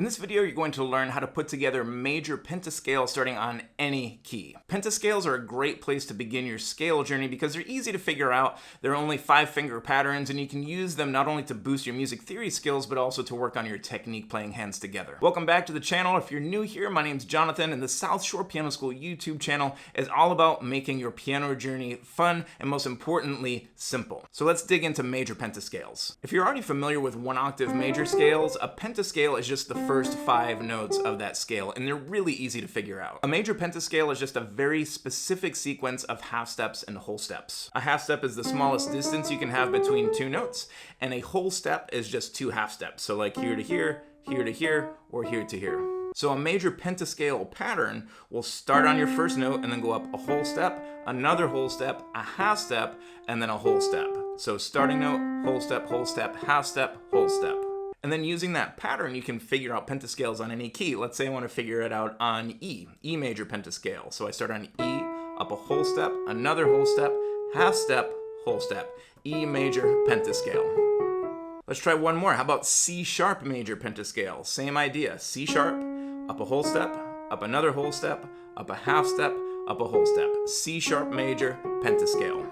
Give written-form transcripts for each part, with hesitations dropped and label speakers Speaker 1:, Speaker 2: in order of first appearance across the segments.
Speaker 1: In this video, you're going to learn how to put together major pentascales starting on any key. Pentascales are a great place to begin your scale journey because they're easy to figure out. They're only 5-finger patterns, and you can use them not only to boost your music theory skills, but also to work on your technique playing hands together. Welcome back to the channel. If you're new here, my name's Jonathan, and the South Shore Piano School YouTube channel is all about making your piano journey fun and, most importantly, simple. So let's dig into major pentascales. If you're already familiar with one-octave major scales, a pentascale is just the first 5 notes of that scale, and they're really easy to figure out. A major pentascale is just a very specific sequence of half steps and whole steps. A half step is the smallest distance you can have between 2 notes, and a whole step is just 2 half steps. So like here to here, or here to here. So a major pentascale pattern will start on your first note and then go up a whole step, another whole step, a half step, and then a whole step. So starting note, whole step, half step, whole step. And then using that pattern, you can figure out pentascales on any key. Let's say I want to figure it out on E major pentascale. So I start on E, up a whole step, another whole step, half step, whole step. E major pentascale. Let's try one more. How about C sharp major pentascale? Same idea. C sharp, up a whole step, up another whole step, up a half step, up a whole step. C sharp major pentascale.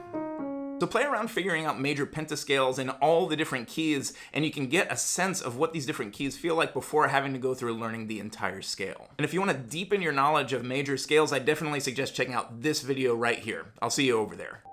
Speaker 1: So play around figuring out major pentascales in all the different keys, and you can get a sense of what these different keys feel like before having to go through learning the entire scale. And if you want to deepen your knowledge of major scales, I definitely suggest checking out this video right here. I'll see you over there.